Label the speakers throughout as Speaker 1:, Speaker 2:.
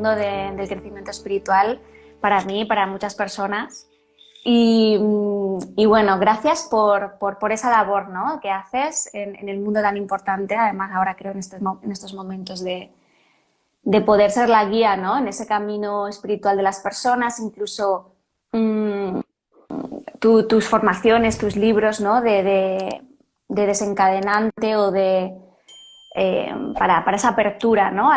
Speaker 1: mundo del crecimiento espiritual para mí y para muchas personas. Y bueno, gracias por esa labor, ¿no?, que haces en el mundo tan importante, además ahora creo en estos momentos de poder ser la guía, ¿no?, en ese camino espiritual de las personas, incluso tus formaciones, tus libros, ¿no?, de desencadenante o para esa apertura, ¿no?,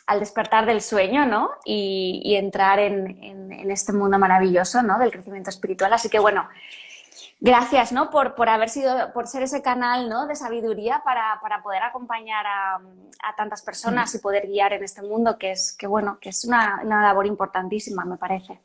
Speaker 1: al despertar del sueño, ¿no?, y entrar en este mundo maravilloso, ¿no?, del crecimiento espiritual. Así que bueno, gracias, ¿no?, por ser ese canal, ¿no?, de sabiduría para poder acompañar a tantas personas y poder guiar en este mundo que es una labor importantísima, me parece.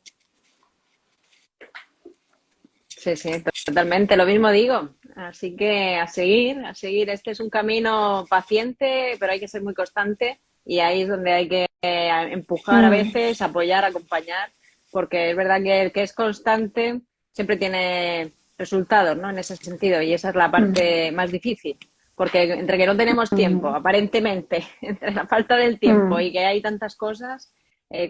Speaker 2: Sí, sí, totalmente, lo mismo digo. Así que a seguir, a seguir. Este es un camino paciente, pero hay que ser muy constante y ahí es donde hay que empujar a veces, apoyar, acompañar, porque es verdad que el que es constante siempre tiene resultados, ¿no? En ese sentido, y esa es la parte más difícil, porque entre que no tenemos tiempo, aparentemente, entre la falta del tiempo y que hay tantas cosas,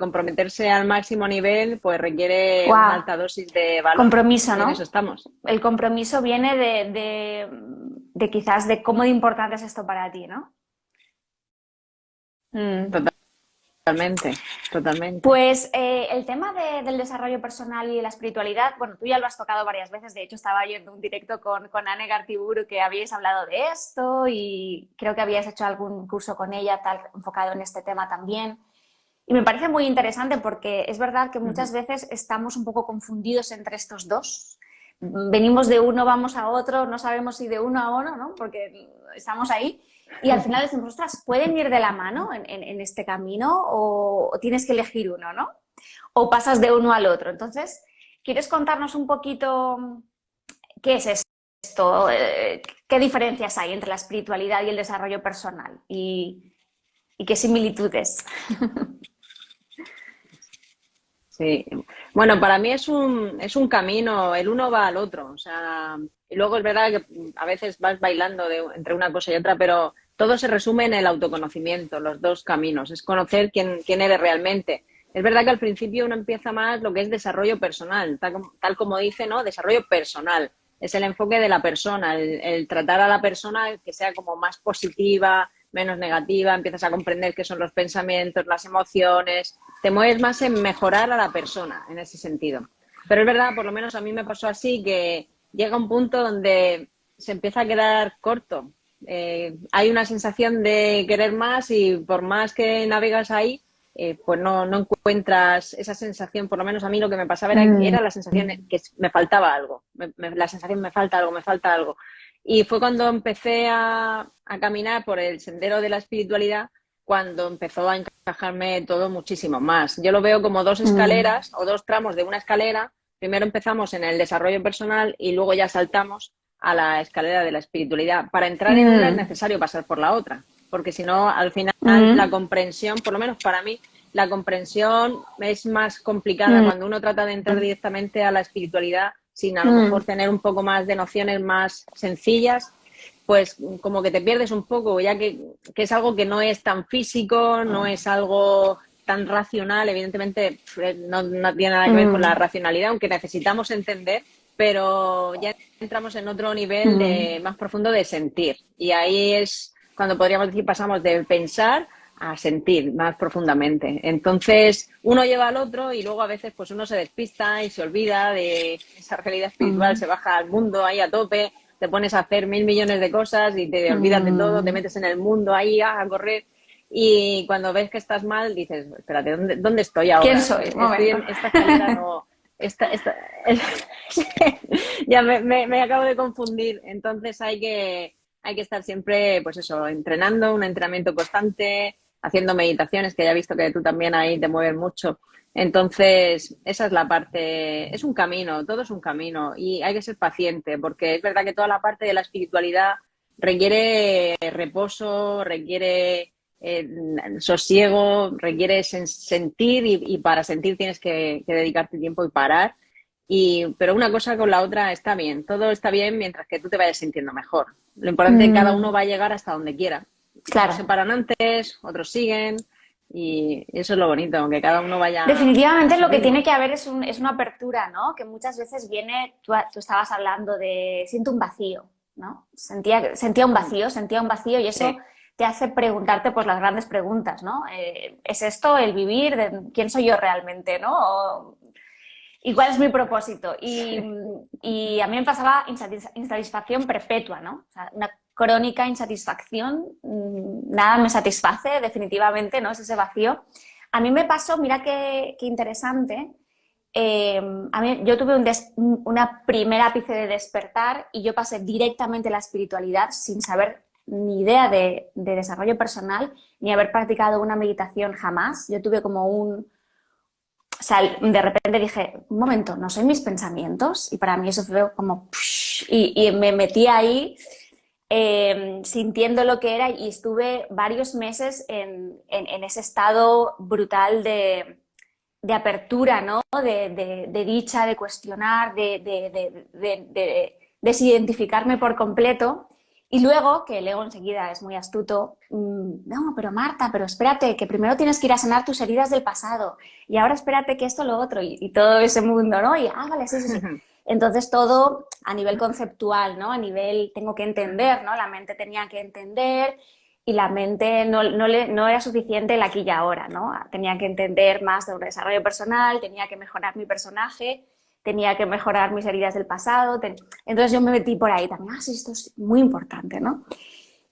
Speaker 2: comprometerse al máximo nivel pues requiere una
Speaker 1: Wow.
Speaker 2: alta dosis de valor
Speaker 1: Compromiso,
Speaker 2: y en eso
Speaker 1: ¿no?
Speaker 2: estamos.
Speaker 1: El compromiso viene de quizás de cómo de importante es esto para ti, ¿no?
Speaker 2: Totalmente, totalmente.
Speaker 1: Pues el tema del desarrollo personal y de la espiritualidad, bueno, tú ya lo has tocado varias veces, de hecho estaba yendo un directo con Anne Gartiburu que habíais hablado de esto y creo que habíais hecho algún curso con ella tal, enfocado en este tema también. Y me parece muy interesante porque es verdad que muchas veces estamos un poco confundidos entre estos dos. Venimos de uno, vamos a otro, no sabemos si de uno a uno, ¿no?, porque estamos ahí. Y al final decimos, ostras, ¿pueden ir de la mano en este camino o tienes que elegir uno, ¿no? O pasas de uno al otro. Entonces, ¿quieres contarnos un poquito qué es esto? ¿Qué diferencias hay entre la espiritualidad y el desarrollo personal? ¿Y qué similitudes?
Speaker 2: Sí, bueno, para mí es un camino, el uno va al otro, o sea, y luego es verdad que a veces vas bailando entre una cosa y otra, pero todo se resume en el autoconocimiento, los dos caminos, es conocer quién eres realmente. Es verdad que al principio uno empieza más lo que es desarrollo personal, tal como dice, ¿no? Desarrollo personal, es el enfoque de la persona, el tratar a la persona que sea como más positiva, menos negativa, empiezas a comprender qué son los pensamientos, las emociones, te mueves más en mejorar a la persona en ese sentido. Pero es verdad, por lo menos a mí me pasó así, que llega un punto donde se empieza a quedar corto. Hay una sensación de querer más y por más que navegas ahí, pues no encuentras esa sensación. Por lo menos a mí lo que me pasaba era la sensación que me faltaba algo. La sensación me falta algo, me falta algo. Y fue cuando empecé a caminar por el sendero de la espiritualidad, cuando empezó a encajarme todo muchísimo más. Yo lo veo como dos escaleras o dos tramos de una escalera. Primero empezamos en el desarrollo personal y luego ya saltamos a la escalera de la espiritualidad. Para entrar en una es necesario pasar por la otra, porque si no, al final la comprensión, por lo menos para mí, la comprensión es más complicada cuando uno trata de entrar directamente a la espiritualidad sin a lo mejor tener un poco más de nociones más sencillas, pues como que te pierdes un poco, ya que es algo que no es tan físico, no es algo tan racional, evidentemente no tiene nada que ver con la racionalidad, aunque necesitamos entender, pero ya entramos en otro nivel más profundo de sentir. Y ahí es cuando podríamos decir pasamos de pensar a sentir más profundamente. Entonces, uno lleva al otro y luego a veces pues uno se despista y se olvida de esa realidad espiritual, se baja al mundo ahí a tope, te pones a hacer 1.000 millones de cosas y te olvidas de todo, te metes en el mundo ahí a correr y cuando ves que estás mal dices, espérate, ¿dónde estoy
Speaker 1: ¿Quién
Speaker 2: ahora?
Speaker 1: soy? Un
Speaker 2: Estoy
Speaker 1: momento.
Speaker 2: en esta escalera, no... ya me acabo de confundir. Entonces hay que estar siempre, pues eso, entrenando, un entrenamiento constante, haciendo meditaciones, que ya he visto que tú también ahí te mueves mucho. Entonces, esa es la parte, es un camino, todo es un camino y hay que ser paciente porque es verdad que toda la parte de la espiritualidad requiere reposo, requiere sosiego, requiere sentir y para sentir tienes que dedicarte tiempo y parar. Pero una cosa con la otra está bien, todo está bien mientras que tú te vayas sintiendo mejor. Lo importante es que cada uno va a llegar hasta donde quiera. Unos
Speaker 1: Claro.
Speaker 2: se paran antes, otros siguen, Y eso es lo bonito, que cada uno vaya a
Speaker 1: Definitivamente
Speaker 2: su
Speaker 1: lo que
Speaker 2: ritmo.
Speaker 1: tiene que haber es una apertura, ¿no? Que muchas veces viene, tú estabas hablando de, siento un vacío, ¿no? Sentía un vacío y eso
Speaker 2: Sí,
Speaker 1: te hace preguntarte pues las grandes preguntas, ¿no? ¿Es esto el vivir? ¿Quién soy yo realmente, ¿no? ¿Y cuál es mi propósito? Y a mí me pasaba insatisfacción perpetua, ¿no? O sea, una crónica insatisfacción, nada me satisface, definitivamente, ¿no? Es ese vacío. A mí me pasó, mira qué interesante, yo tuve una primera ápice de despertar y yo pasé directamente a la espiritualidad sin saber ni idea de desarrollo personal, ni haber practicado una meditación jamás. Yo tuve como o sea, de repente dije, un momento, ¿no soy mis pensamientos? Y para mí eso fue como, psh, y me metí ahí sintiendo lo que era y estuve varios meses en ese estado brutal de apertura, ¿no? De dicha, de cuestionar, de desidentificarme por completo. Y luego, que el ego enseguida es muy astuto, no, pero Marta, pero espérate, que primero tienes que ir a sanar tus heridas del pasado y ahora espérate que esto, lo otro y todo ese mundo, ¿no? Y, vale, sí, sí, sí. Entonces todo a nivel conceptual, ¿no? A nivel, tengo que entender, ¿no? La mente tenía que entender y la mente no era suficiente el aquí y ahora, ¿no? Tenía que entender más de un desarrollo personal, tenía que mejorar mi personaje, tenía que mejorar mis heridas del pasado. Entonces yo me metí por ahí también, sí, esto es muy importante, ¿no?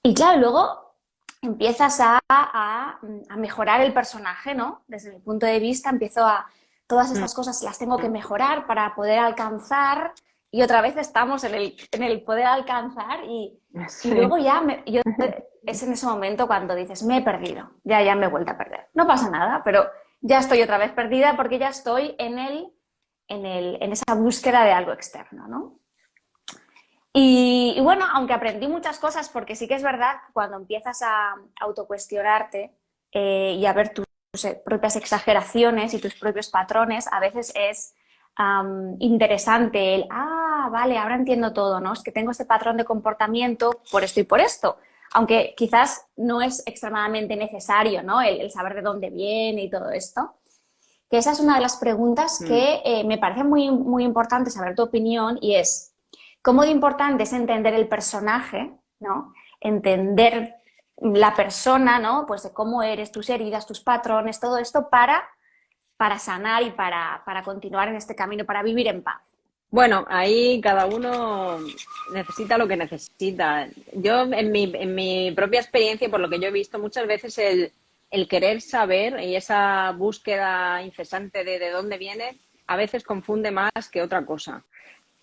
Speaker 1: Y claro, luego empiezas a mejorar el personaje, ¿no? Desde mi punto de vista, empiezo a, todas estas cosas las tengo que mejorar para poder alcanzar y otra vez estamos en el poder alcanzar y
Speaker 2: sí.
Speaker 1: luego ya es en ese momento cuando dices, me he perdido, ya me he vuelto a perder. No pasa nada, pero ya estoy otra vez perdida porque ya estoy en esa búsqueda de algo externo, ¿no? Y bueno, aunque aprendí muchas cosas, porque sí que es verdad, cuando empiezas a autocuestionarte y a ver tus propias exageraciones y tus propios patrones, a veces es interesante vale, ahora entiendo todo, ¿no? Es que tengo este patrón de comportamiento por esto y por esto. Aunque quizás no es extremadamente necesario, ¿no? El saber de dónde viene y todo esto. Que esa es una de las preguntas
Speaker 2: Mm.
Speaker 1: que me parece muy, muy importante saber tu opinión y es, ¿cómo de importante es entender el personaje, ¿no? Entender la persona, ¿no? Pues de cómo eres, tus heridas, tus patrones, todo esto para sanar y para continuar en este camino, para vivir en paz.
Speaker 2: Bueno, ahí cada uno necesita lo que necesita. Yo, en mi propia experiencia, por lo que yo he visto, muchas veces el querer saber y esa búsqueda incesante de dónde viene, a veces confunde más que otra cosa.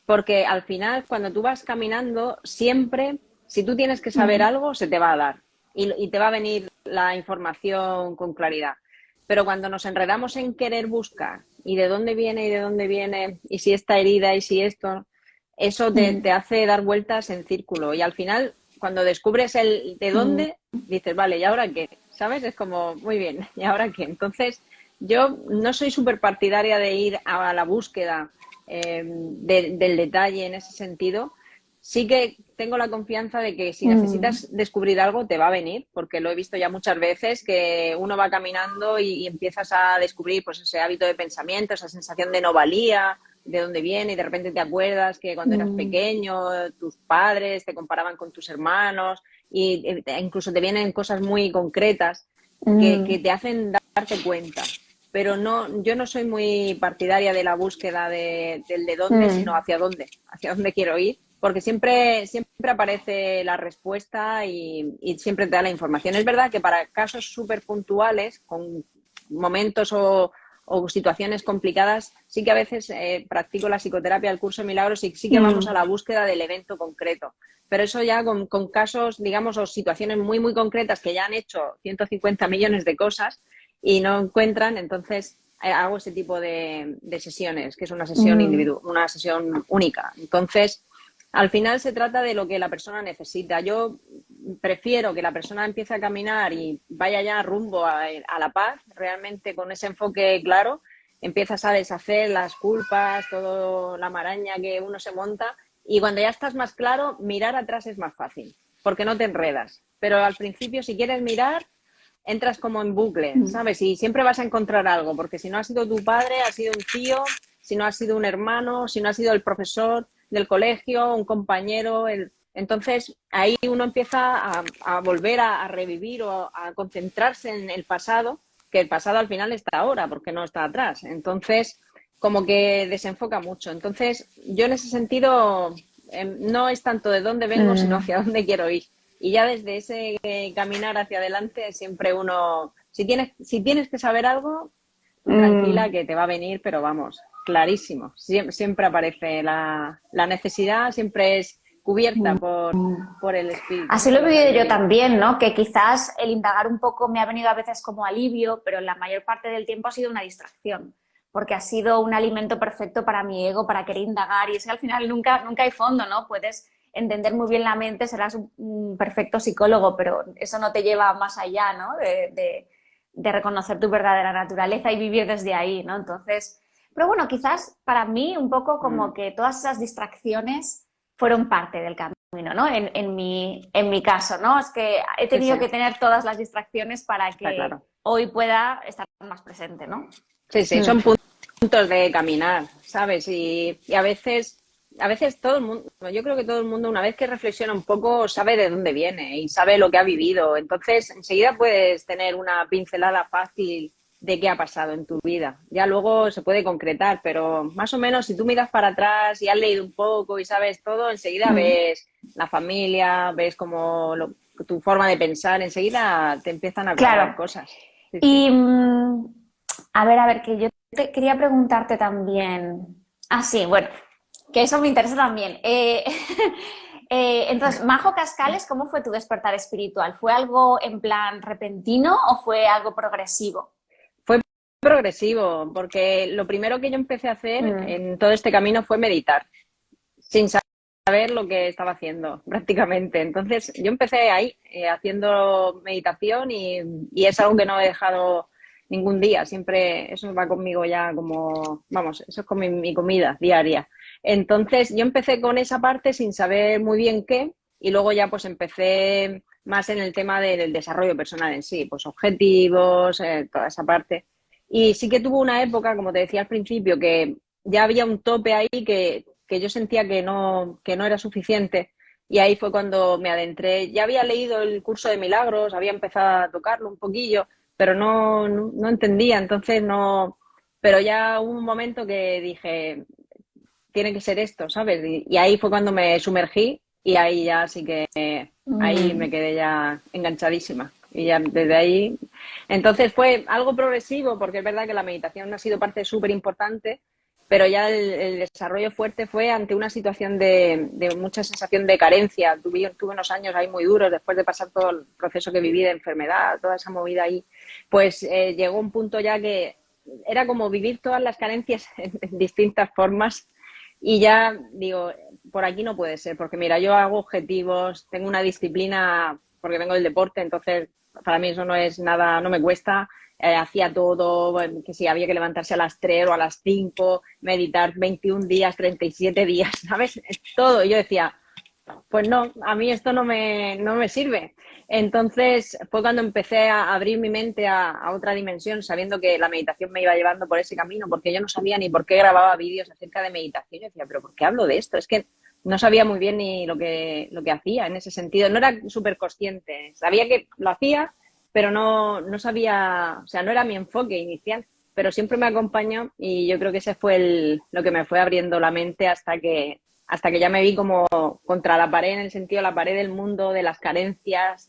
Speaker 2: Porque al final, cuando tú vas caminando, siempre, si tú tienes que saber
Speaker 1: Mm,
Speaker 2: algo, se te va a dar y te va a venir la información con claridad. Pero cuando nos enredamos en querer buscar y de dónde viene y de dónde viene y si esta herida y si esto, eso te
Speaker 1: mm,
Speaker 2: hace dar vueltas en círculo. Y al final, cuando descubres el de
Speaker 1: mm,
Speaker 2: dónde, dices, vale, ¿y ahora qué? ¿Sabes? Es como, muy bien, ¿y ahora qué? Entonces, yo no soy súper partidaria de ir a la búsqueda del detalle en ese sentido. Sí que tengo la confianza de que si
Speaker 1: mm,
Speaker 2: necesitas descubrir algo te va a venir, porque lo he visto ya muchas veces que uno va caminando y empiezas a descubrir pues ese hábito de pensamiento, esa sensación de no valía, de dónde viene y de repente te acuerdas que cuando eras
Speaker 1: mm,
Speaker 2: pequeño tus padres te comparaban con tus hermanos e incluso te vienen cosas muy concretas que
Speaker 1: mm,
Speaker 2: te hacen darte cuenta, pero no, yo no soy muy partidaria de la búsqueda del de dónde, sino
Speaker 1: mm,
Speaker 2: hacia dónde quiero ir, porque siempre aparece la respuesta y siempre te da la información. Es verdad que para casos súper puntuales, con momentos o situaciones complicadas, sí que a veces practico la psicoterapia, el curso de milagros y sí que vamos a
Speaker 1: mm,
Speaker 2: la búsqueda del evento concreto. Pero eso ya con casos, digamos, o situaciones muy, muy concretas que ya han hecho 150 millones de cosas, y no encuentran, entonces hago ese tipo de sesiones, que es una sesión
Speaker 1: mm,
Speaker 2: individual, una sesión única. Entonces, al final se trata de lo que la persona necesita. Yo prefiero que la persona empiece a caminar y vaya ya rumbo a la paz, realmente con ese enfoque claro, empiezas a deshacer las culpas, toda la maraña que uno se monta, y cuando ya estás más claro, mirar atrás es más fácil, porque no te enredas. Pero al principio, si quieres mirar, entras como en bucle, ¿sabes? Y siempre vas a encontrar algo, porque si no ha sido tu padre, ha sido un tío, si no ha sido un hermano, si no ha sido el profesor del colegio, un compañero, entonces ahí uno empieza a volver a revivir o a concentrarse en el pasado, que el pasado al final está ahora, porque no está atrás. Entonces, como que desenfoca mucho. Entonces, yo en ese sentido no es tanto de dónde vengo, sino hacia dónde quiero ir. Y ya desde ese caminar hacia adelante, siempre uno, si tienes que saber algo, tú tranquila que te va a venir, pero vamos, clarísimo. Siempre aparece la necesidad, siempre es cubierta por el espíritu,
Speaker 1: Así
Speaker 2: ¿no?
Speaker 1: lo
Speaker 2: Por
Speaker 1: he
Speaker 2: la
Speaker 1: vivido yo
Speaker 2: sabiduría.
Speaker 1: también, ¿no? Que quizás el indagar un poco me ha venido a veces como alivio, pero la mayor parte del tiempo ha sido una distracción, porque ha sido un alimento perfecto para mi ego, para querer indagar, y es que al final nunca hay fondo, ¿no? Puedes entender muy bien la mente, serás un perfecto psicólogo, pero eso no te lleva más allá, ¿no? De reconocer tu verdadera naturaleza y vivir desde ahí, ¿no? Entonces, pero bueno, quizás para mí un poco como que todas esas distracciones fueron parte del camino, ¿no? En mi caso, ¿no? Es que he
Speaker 2: Sí, sí,
Speaker 1: tenido que tener todas las distracciones para
Speaker 2: está
Speaker 1: que
Speaker 2: claro.
Speaker 1: hoy pueda estar más presente, ¿no?
Speaker 2: Sí, sí, son puntos de caminar, ¿sabes? Y a veces todo el mundo, yo creo que todo el mundo una vez que reflexiona un poco sabe de dónde viene y sabe lo que ha vivido. Entonces, enseguida puedes tener una pincelada fácil de qué ha pasado en tu vida. Ya luego se puede concretar, pero más o menos si tú miras para atrás y has leído un poco y sabes todo, enseguida ves la familia, ves como tu forma de pensar, enseguida te empiezan a cuadrar
Speaker 1: Claro.
Speaker 2: cosas. Sí, sí.
Speaker 1: Y a ver, que yo quería preguntarte también. Ah, sí, bueno, que eso me interesa también. Entonces, Majo Cascales, ¿cómo fue tu despertar espiritual? ¿Fue algo en plan repentino o fue algo progresivo?
Speaker 2: Fue progresivo, porque lo primero que yo empecé a hacer
Speaker 1: Mm,
Speaker 2: en todo este camino fue meditar, sin saber lo que estaba haciendo prácticamente. Entonces, yo empecé ahí, haciendo meditación y es algo que no he dejado ningún día. Siempre eso va conmigo ya como, vamos, eso es como mi comida diaria. Entonces, yo empecé con esa parte sin saber muy bien qué y luego ya pues empecé más en el tema del desarrollo personal en sí, pues objetivos, toda esa parte. Y sí que tuvo una época, como te decía al principio, que ya había un tope ahí que yo sentía que no era suficiente. Y ahí fue cuando me adentré. Ya había leído el curso de milagros, había empezado a tocarlo un poquillo, pero no entendía, entonces no. Pero ya hubo un momento que dije, tiene que ser esto, ¿sabes? Y ahí fue cuando me sumergí y ahí ya sí que, ahí me
Speaker 1: mm.
Speaker 2: quedé ya enganchadísima. Y ya desde ahí, entonces fue algo progresivo, porque es verdad que la meditación ha sido parte súper importante, pero ya el desarrollo fuerte fue ante una situación de mucha sensación de carencia. Tuve unos años ahí muy duros después de pasar todo el proceso que viví de enfermedad, toda esa movida ahí. Pues llegó un punto ya que era como vivir todas las carencias en distintas formas y ya digo, por aquí no puede ser, porque mira, yo hago objetivos, tengo una disciplina, porque vengo del deporte, entonces para mí eso no es nada, no me cuesta. Hacía todo, bueno, que si había que levantarse a las 3 o a las 5 meditar 21 días, 37 días, ¿sabes? Todo. Y yo decía, pues no, a mí esto no me sirve. Entonces fue cuando empecé a abrir mi mente a otra dimensión, sabiendo que la meditación me iba llevando por ese camino, porque yo no sabía ni por qué grababa vídeos acerca de meditación. Yo decía, pero ¿por qué hablo de esto? Es que no sabía muy bien ni lo que hacía en ese sentido. No era súper consciente. Sabía que lo hacía, pero no sabía, o sea, no era mi enfoque inicial, pero siempre me acompañó y yo creo que ese fue lo que me fue abriendo la mente hasta que ya me vi como contra la pared, en el sentido de la pared del mundo, de las carencias,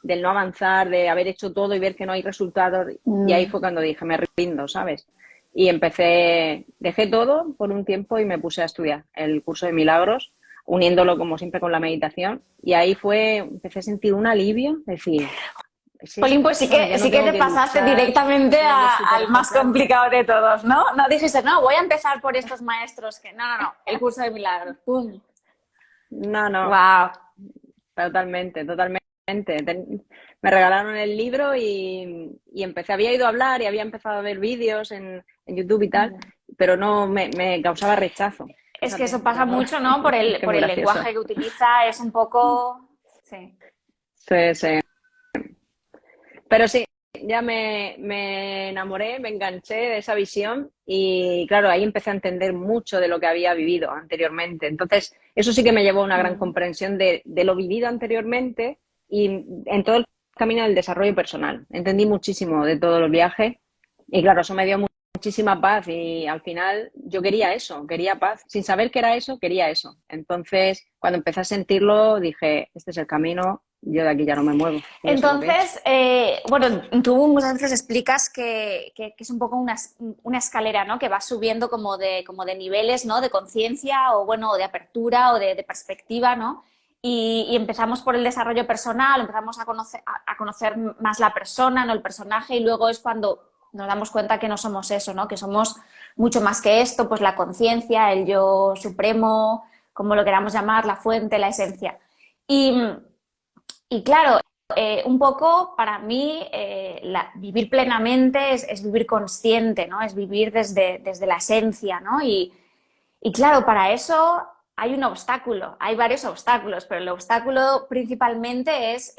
Speaker 2: del no avanzar, de haber hecho todo y ver que no hay resultados. Y ahí fue cuando dije, me rindo, ¿sabes? Y dejé todo por un tiempo y me puse a estudiar el curso de milagros, uniéndolo como siempre con la meditación. Y ahí empecé a sentir un alivio, decir, es
Speaker 1: Jolín, pues
Speaker 2: esto,
Speaker 1: sí
Speaker 2: ¿sabes?
Speaker 1: que,
Speaker 2: Ya no
Speaker 1: sí que
Speaker 2: tengo
Speaker 1: te
Speaker 2: que
Speaker 1: pasaste
Speaker 2: luchar,
Speaker 1: directamente
Speaker 2: no es súper
Speaker 1: al más
Speaker 2: estresante.
Speaker 1: complicado de todos, ¿no? No dijiste, no, voy a empezar por estos maestros que... No, el curso de milagros. ¡Pum!
Speaker 2: No, no,
Speaker 1: ¡Wow!
Speaker 2: totalmente, totalmente. Me regalaron el libro y empecé, había ido a hablar y había empezado a ver vídeos en YouTube y tal, pero no me causaba rechazo.
Speaker 1: Es que
Speaker 2: Fíjate,
Speaker 1: eso pasa
Speaker 2: algo
Speaker 1: mucho, ¿no? Por
Speaker 2: es
Speaker 1: el,
Speaker 2: que
Speaker 1: por
Speaker 2: muy
Speaker 1: el
Speaker 2: gracioso.
Speaker 1: lenguaje que utiliza, es un poco... Sí.
Speaker 2: Sí, sí. Pero sí, ya me enamoré, me enganché de esa visión y claro, ahí empecé a entender mucho de lo que había vivido anteriormente. Entonces, eso sí que me llevó a una gran
Speaker 1: Mm.
Speaker 2: comprensión de lo vivido anteriormente y en todo el camino del desarrollo personal. Entendí muchísimo de todos los viajes y claro, eso me dio muchísima paz y al final yo quería eso, quería paz. Sin saber qué era eso, quería eso. Entonces, cuando empecé a sentirlo, dije, este es el camino, yo de aquí ya no me muevo y eso es lo que he hecho.
Speaker 1: Entonces, bueno, tú muchas veces explicas que es un poco una escalera, ¿no? Que va subiendo como de niveles, ¿no? De conciencia o, bueno, de apertura o de perspectiva, ¿no? Y empezamos por el desarrollo personal, empezamos a conocer más la persona, ¿no? El personaje, y luego es cuando nos damos cuenta que no somos eso, ¿no? Que somos mucho más que esto, pues la conciencia, el yo supremo, como lo queramos llamar, la fuente, la esencia. Y, y claro, un poco para mí vivir plenamente es vivir consciente, ¿no? Es vivir desde la esencia, ¿no? Y claro, para eso hay un obstáculo, hay varios obstáculos, pero el obstáculo principalmente es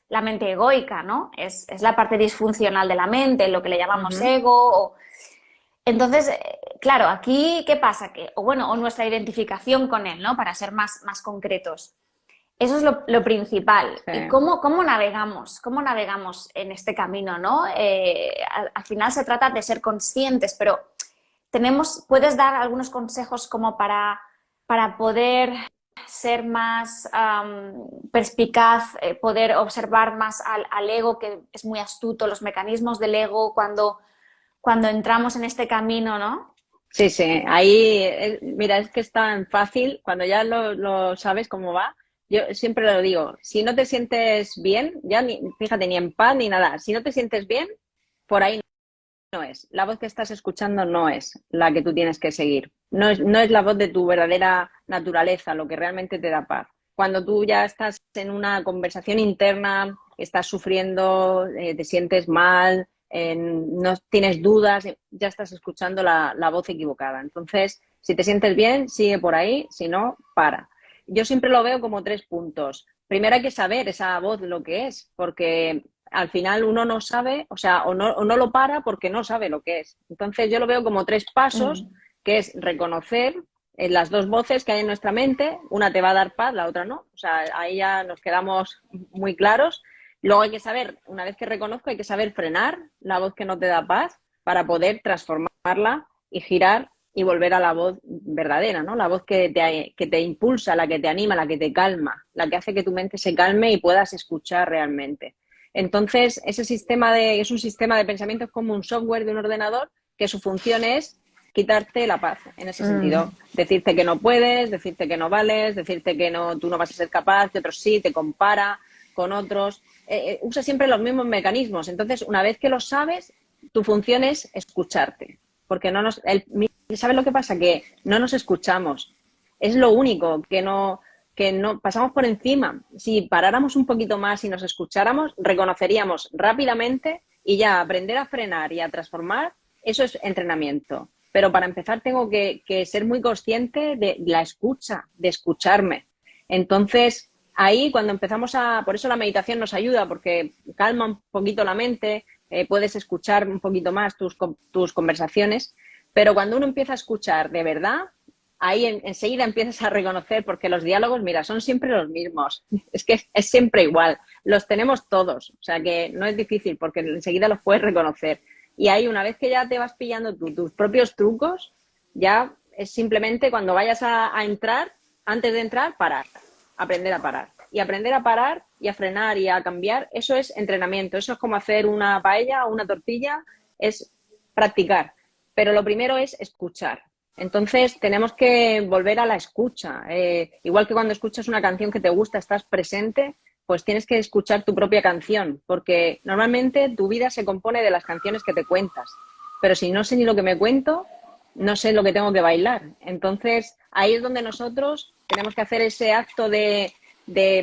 Speaker 1: la mente egoica, ¿no? Es la parte disfuncional de la mente, lo que le llamamos
Speaker 2: Ujú.
Speaker 1: ego. Entonces, claro, aquí, ¿qué pasa? O bueno, o nuestra identificación con él, ¿no? Para ser más concretos. Eso es lo principal.
Speaker 2: Sí.
Speaker 1: ¿Y cómo navegamos? ¿Cómo navegamos en este camino, no? Al final se trata de ser conscientes, pero ¿puedes dar algunos consejos como para poder ser más perspicaz, poder observar más al ego, que es muy astuto, los mecanismos del ego cuando entramos en este camino, ¿no?
Speaker 2: Sí, sí, ahí, mira, es que es tan fácil, cuando ya lo sabes cómo va, yo siempre lo digo, si no te sientes bien, ya ni, fíjate, ni en paz ni nada, si no te sientes bien, por ahí no es, la voz que estás escuchando no es la que tú tienes que seguir, no es la voz de tu verdadera naturaleza, lo que realmente te da paz. Cuando tú ya estás en una conversación interna, estás sufriendo, te sientes mal, no tienes dudas, ya estás escuchando la voz equivocada. Entonces, si te sientes bien, sigue por ahí, si no, para. Yo siempre lo veo como 3 puntos. Primero hay que saber esa voz lo que es, porque al final uno no sabe, o sea, o no lo para porque no sabe lo que es. Entonces yo lo veo como 3 pasos,
Speaker 1: Mm.
Speaker 2: que es reconocer las 2 voces que hay en nuestra mente, una te va a dar paz, la otra no. O sea, ahí ya nos quedamos muy claros. Luego hay que saber, una vez que reconozco, hay que saber frenar la voz que no te da paz para poder transformarla y girar y volver a la voz verdadera, ¿no? La voz que te impulsa, la que te anima, la que te calma, la que hace que tu mente se calme y puedas escuchar realmente. Entonces, es un sistema de pensamiento, es como un software de un ordenador que su función es quitarte la paz en ese
Speaker 1: Mm.
Speaker 2: sentido. Decirte que no puedes, decirte que no vales, decirte que no, tú no vas a ser capaz, que otros sí, te compara con otros. Usa siempre los mismos mecanismos. Entonces, una vez que lo sabes, tu función es escucharte. Porque ¿sabes lo que pasa? Que no nos escuchamos. Es lo único que no pasamos por encima. Si paráramos un poquito más y nos escucháramos, reconoceríamos rápidamente y ya aprender a frenar y a transformar, eso es entrenamiento. Pero para empezar tengo que ser muy consciente de la escucha, de escucharme. Entonces, ahí cuando empezamos por eso la meditación nos ayuda, porque calma un poquito la mente, puedes escuchar un poquito más tus conversaciones, pero cuando uno empieza a escuchar de verdad, ahí enseguida empiezas a reconocer, porque los diálogos, mira, son siempre los mismos. Es que es siempre igual. Los tenemos todos. O sea que no es difícil porque enseguida los puedes reconocer. Y ahí, una vez que ya te vas pillando tus propios trucos, ya es simplemente cuando vayas a entrar, antes de entrar, parar. Aprender a parar. Y aprender a parar y a frenar y a cambiar, eso es entrenamiento. Eso es como hacer una paella o una tortilla, es practicar. Pero lo primero es escuchar. Entonces, tenemos que volver a la escucha. Igual que cuando escuchas una canción que te gusta, estás presente, pues tienes que escuchar tu propia canción, porque normalmente tu vida se compone de las canciones que te cuentas. Pero si no sé ni lo que me cuento, no sé lo que tengo que bailar. Entonces, ahí es donde nosotros tenemos que hacer ese acto de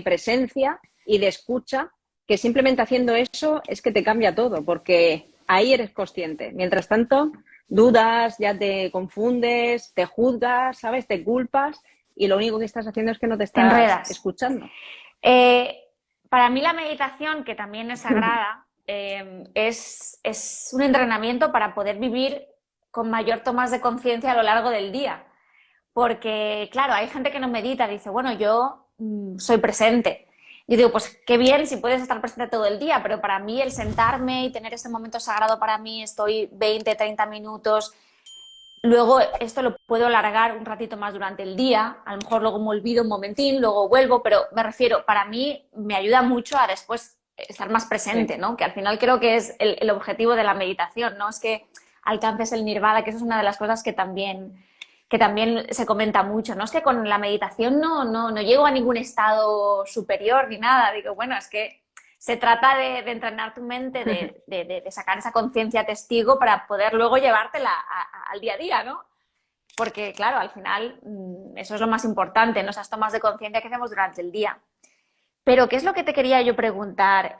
Speaker 2: presencia y de escucha, que simplemente haciendo eso es que te cambia todo, porque ahí eres consciente. Mientras tanto, dudas, ya te confundes, te juzgas, ¿sabes? Te culpas y lo único que estás haciendo es que no te
Speaker 1: Te
Speaker 2: estás
Speaker 1: enredas.
Speaker 2: escuchando.
Speaker 1: Eh, para mí la meditación, que también es sagrada, es un entrenamiento para poder vivir con mayor tomas de conciencia a lo largo del día. Porque, claro, hay gente que no medita, dice, bueno, yo soy presente. Yo digo, pues qué bien si puedes estar presente todo el día, pero para mí el sentarme y tener este momento sagrado para mí, estoy 20, 30 minutos, luego esto lo puedo alargar un ratito más durante el día, a lo mejor luego me olvido un momentín, luego vuelvo, pero me refiero, para mí me ayuda mucho a después estar más presente,
Speaker 2: Sí.
Speaker 1: ¿no? Que al final creo que es el objetivo de la meditación, ¿no? Es que alcances el nirvana, que eso es una de las cosas que también se comenta mucho, ¿no? Es que con la meditación no llego a ningún estado superior ni nada. Digo, bueno, es que se trata de entrenar tu mente, de sacar esa conciencia testigo para poder luego llevártela al día a día, ¿no? Porque, claro, al final eso es lo más importante, ¿no? Esas tomas de conciencia que hacemos durante el día. Pero, ¿qué es lo que te quería yo preguntar?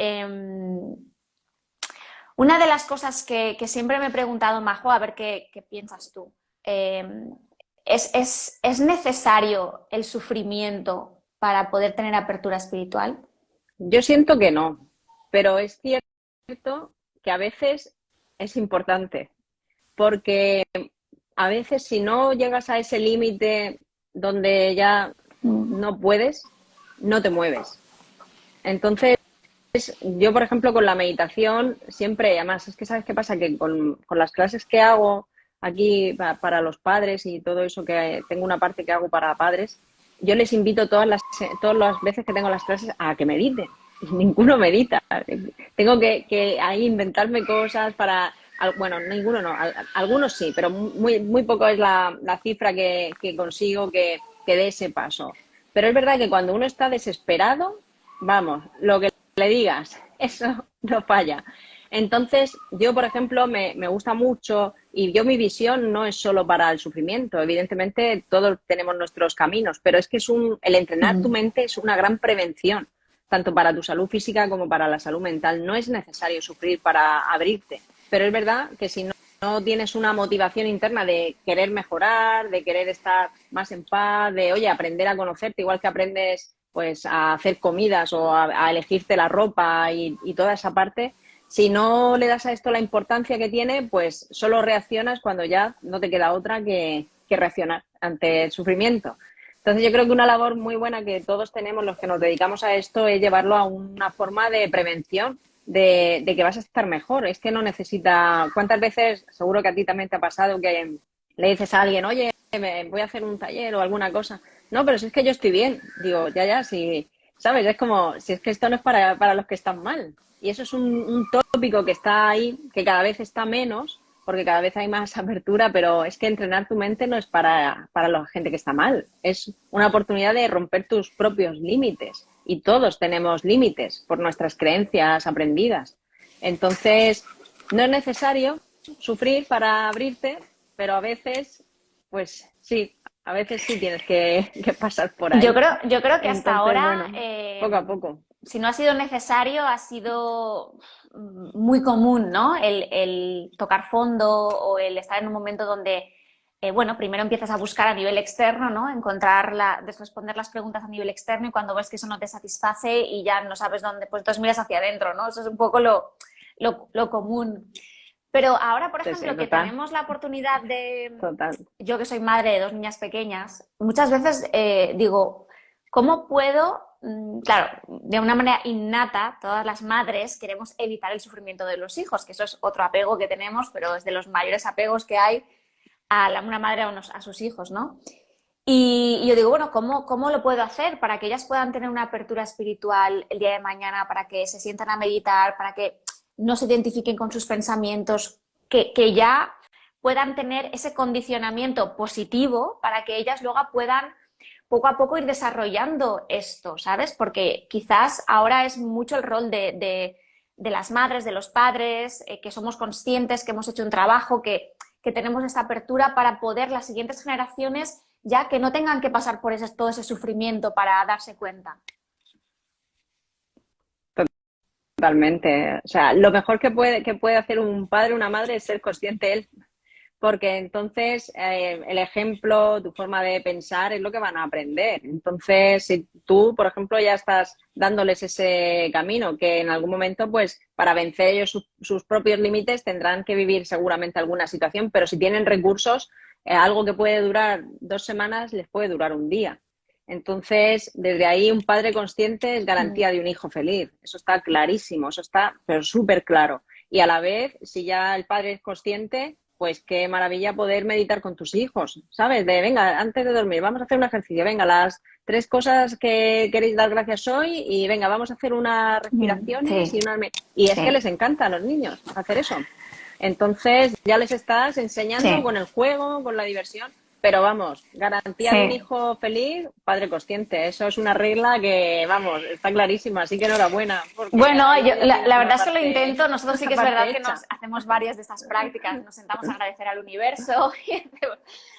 Speaker 1: Una de las cosas que siempre me he preguntado, Majo, a ver qué piensas tú. Eh, ¿Es necesario el sufrimiento para poder tener apertura espiritual?
Speaker 2: Yo siento que no, pero es cierto que a veces es importante, porque a veces si no llegas a ese límite donde ya
Speaker 1: Mm.
Speaker 2: no puedes, no te mueves. Entonces, yo, por ejemplo, con la meditación, siempre, además, es que sabes qué pasa, que con las clases que hago aquí para los padres y todo eso, que tengo una parte que hago para padres, yo les invito todas las veces que tengo las clases a que mediten. Y ninguno medita. Tengo que ahí inventarme cosas para, bueno, ninguno no, algunos sí, pero muy poco es la cifra que consigo que dé ese paso. Pero es verdad que cuando uno está desesperado, vamos, lo que le digas, eso no falla. Entonces, yo, por ejemplo, me gusta mucho y yo mi visión no es solo para el sufrimiento. Evidentemente, todos tenemos nuestros caminos, pero es que el entrenar tu
Speaker 1: Mm.
Speaker 2: mente es una gran prevención, tanto para tu salud física como para la salud mental. No es necesario sufrir para abrirte, pero es verdad que si no tienes una motivación interna de querer mejorar, de querer estar más en paz, de, oye, aprender a conocerte, igual que aprendes pues a hacer comidas o a elegirte la ropa y toda esa parte, si no le das a esto la importancia que tiene, pues solo reaccionas cuando ya no te queda otra que reaccionar ante el sufrimiento. Entonces yo creo que una labor muy buena que todos tenemos los que nos dedicamos a esto es llevarlo a una forma de prevención, de que vas a estar mejor. Es que no necesita... ¿Cuántas veces, seguro que a ti también te ha pasado, que le dices a alguien, oye, voy a hacer un taller o alguna cosa? No, pero si es que yo estoy bien. Digo, ya, sí, ¿sabes? Es como, si es que esto no es para los que están mal. Y eso es un tópico que está ahí, que cada vez está menos, porque cada vez hay más apertura, pero es que entrenar tu mente no es para la gente que está mal. Es una oportunidad de romper tus propios límites. Y todos tenemos límites por nuestras creencias aprendidas. Entonces, no es necesario sufrir para abrirte, pero a veces, pues sí, a veces sí tienes que pasar por ahí.
Speaker 1: Yo creo que hasta
Speaker 2: Entonces,
Speaker 1: ahora,
Speaker 2: bueno, poco a poco.
Speaker 1: si no ha sido necesario, ha sido muy común, ¿no? El tocar fondo o el estar en un momento donde, bueno, primero empiezas a buscar a nivel externo, ¿no? Responder las preguntas a nivel externo y cuando ves que eso no te satisface y ya no sabes dónde, pues entonces miras hacia adentro, ¿no? Eso es un poco lo común. Pero ahora, por
Speaker 2: Sí, sí,
Speaker 1: ejemplo, que
Speaker 2: total,
Speaker 1: tenemos la oportunidad de,
Speaker 2: total.
Speaker 1: yo que soy madre de dos niñas pequeñas, muchas veces digo, ¿cómo puedo? Claro, de una manera innata, todas las madres queremos evitar el sufrimiento de los hijos, que eso es otro apego que tenemos, pero es de los mayores apegos que hay una madre a sus hijos, ¿no? Y yo digo, bueno, ¿cómo lo puedo hacer para que ellas puedan tener una apertura espiritual el día de mañana, para que se sientan a meditar, para que no se identifiquen con sus pensamientos, que ya puedan tener ese condicionamiento positivo para que ellas luego puedan poco a poco ir desarrollando esto, ¿sabes? Porque quizás ahora es mucho el rol de las madres, de los padres, que somos conscientes, que hemos hecho un trabajo, que tenemos esta apertura para poder las siguientes generaciones ya que no tengan que pasar por todo ese sufrimiento para darse cuenta.
Speaker 2: Totalmente. O sea, lo mejor que puede hacer un padre o una madre es ser consciente él, porque entonces el ejemplo, tu forma de pensar es lo que van a aprender. Entonces, si tú, por ejemplo, ya estás dándoles ese camino, que en algún momento, pues, para vencer ellos sus propios límites, tendrán que vivir seguramente alguna situación, pero si tienen recursos, algo que puede durar 2 semanas les puede durar un día. Entonces, desde ahí, un padre consciente es garantía de un hijo feliz. Eso está clarísimo, eso está, pero súper claro. Y a la vez, si ya el padre es consciente, pues qué maravilla poder meditar con tus hijos, ¿sabes? De, venga, antes de dormir, vamos a hacer un ejercicio. Venga, las 3 cosas que queréis dar gracias hoy y venga, vamos a hacer unas respiraciones
Speaker 1: Sí,
Speaker 2: y unas... Y es que
Speaker 1: sí,
Speaker 2: les encanta a los niños hacer eso. Entonces, ya les estás enseñando
Speaker 1: sí,
Speaker 2: con el juego, con la diversión. Pero vamos, garantía de un
Speaker 1: sí.
Speaker 2: hijo feliz, padre consciente. Eso es una regla que, vamos, está clarísima. Así que enhorabuena, porque
Speaker 1: Bueno,
Speaker 2: ahí ya tienes
Speaker 1: la verdad es que lo intento. Nosotros sí
Speaker 2: una
Speaker 1: que es
Speaker 2: parte
Speaker 1: verdad que
Speaker 2: hecha.
Speaker 1: nos hacemos varias de estas prácticas, nos sentamos a agradecer al universo y hacemos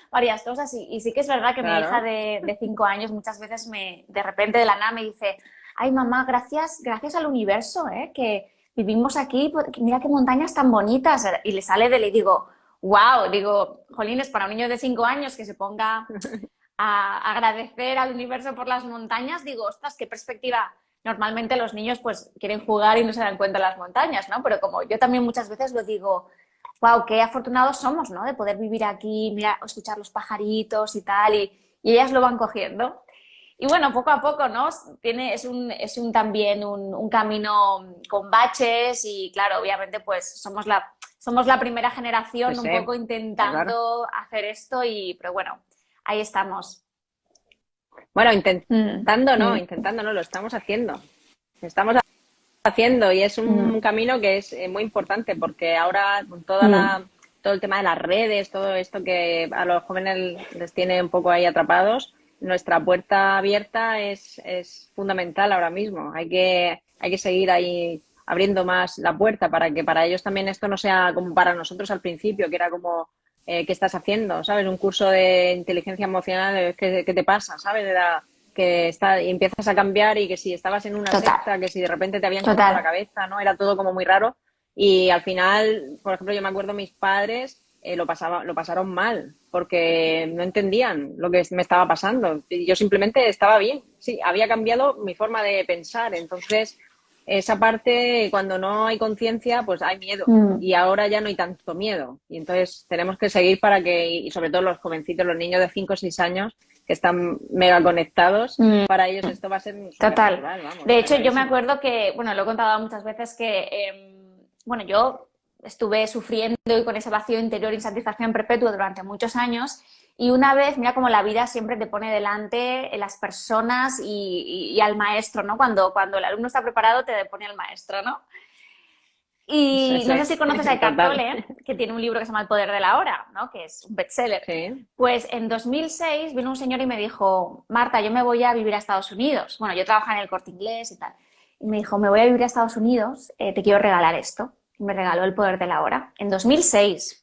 Speaker 1: varias cosas. Y sí que es verdad que mi hija
Speaker 2: Claro.
Speaker 1: de 5 años muchas veces de repente de la nada me dice, ay mamá, gracias al universo, que vivimos aquí, mira qué montañas tan bonitas. Y le sale y digo, wow, digo, jolines, para un niño de 5 años que se ponga a agradecer al universo por las montañas, digo, ostras, qué perspectiva. Normalmente los niños pues quieren jugar y no se dan cuenta de las montañas, ¿no? Pero como yo también muchas veces lo digo, wow, qué afortunados somos, ¿no? De poder vivir aquí, mira, escuchar los pajaritos y tal, y ellas lo van cogiendo. Y bueno, poco a poco, ¿no? Es un también un camino con baches y claro, obviamente pues somos la primera
Speaker 2: Sí,
Speaker 1: generación un
Speaker 2: sí,
Speaker 1: poco
Speaker 2: está claro.
Speaker 1: intentando hacer esto pero bueno, ahí estamos.
Speaker 2: Bueno,
Speaker 1: Mm, mm,
Speaker 2: intentando no, lo estamos haciendo. Estamos haciendo y es un
Speaker 1: mm,
Speaker 2: camino que es muy importante porque ahora con
Speaker 1: mm.
Speaker 2: todo el tema de las redes, todo esto que a los jóvenes les tiene un poco ahí atrapados, nuestra puerta abierta es fundamental ahora mismo. Hay que seguir ahí abriendo más la puerta para que para ellos también esto no sea como para nosotros al principio, que era como, ¿qué estás haciendo? ¿Sabes? Un curso de inteligencia emocional, ¿qué te pasa? ¿Sabes? Y empiezas a cambiar y que si estabas en una
Speaker 1: Total,
Speaker 2: secta, que si de repente te habían comido la
Speaker 1: total.
Speaker 2: cabeza, ¿no? Era todo como muy raro. Y al final, por ejemplo, yo me acuerdo mis padres lo pasaron mal porque no entendían lo que me estaba pasando. Y yo simplemente estaba bien. Sí, había cambiado mi forma de pensar. Entonces, esa parte, cuando no hay conciencia, pues hay miedo.
Speaker 1: Mm,
Speaker 2: Y ahora ya no hay tanto miedo. Y entonces tenemos que seguir para que, y sobre todo los jovencitos, los niños de 5 o 6 años, que están mega conectados,
Speaker 1: mm,
Speaker 2: para ellos esto va a ser súper
Speaker 1: total.
Speaker 2: natural, vamos,
Speaker 1: De
Speaker 2: está
Speaker 1: hecho, yo me
Speaker 2: clarísimo.
Speaker 1: acuerdo que, bueno, lo he contado muchas veces que, bueno, yo estuve sufriendo y con ese vacío interior, insatisfacción perpetua durante muchos años. Y una vez, mira como la vida siempre te pone delante las personas y al maestro, ¿no? Cuando el alumno está preparado, te pone al maestro, ¿no?
Speaker 2: Sí,
Speaker 1: Y no sé
Speaker 2: sí,
Speaker 1: si conoces a Eckhart
Speaker 2: total.
Speaker 1: Tolle, que tiene un libro que se llama El poder de la hora, ¿no? Que es un bestseller.
Speaker 2: Sí,
Speaker 1: Pues en 2006 vino un señor y me dijo, Marta, yo me voy a vivir a Estados Unidos. Bueno, yo trabajaba en el Corte Inglés y tal. Y me dijo, me voy a vivir a Estados Unidos, te quiero regalar esto. Y me regaló El poder de la hora. En 2006.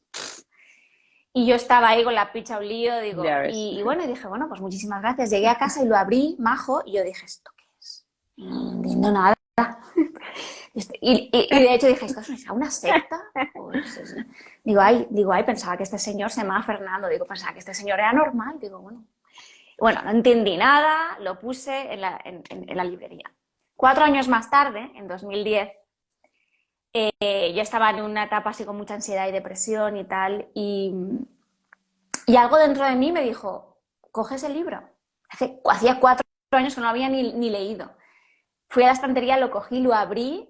Speaker 1: Y yo estaba ahí con la picha un lío, digo,
Speaker 2: ya ves.
Speaker 1: y bueno, y dije, bueno, pues muchísimas gracias. Llegué a casa y lo abrí, majo, y yo dije, ¿esto qué es? No entiendo nada. Y de hecho dije, ¿esto es una secta? Digo, ay, pensaba que este señor se llamaba Fernando. Digo, pensaba que este señor era normal. Digo, bueno, no entendí nada, lo puse en la librería. 4 años más tarde, en 2010, yo estaba en una etapa así con mucha ansiedad y depresión y tal, y algo dentro de mí me dijo, coge ese libro. Hacía 4 años que no lo había ni leído. Fui a la estantería, lo cogí, lo abrí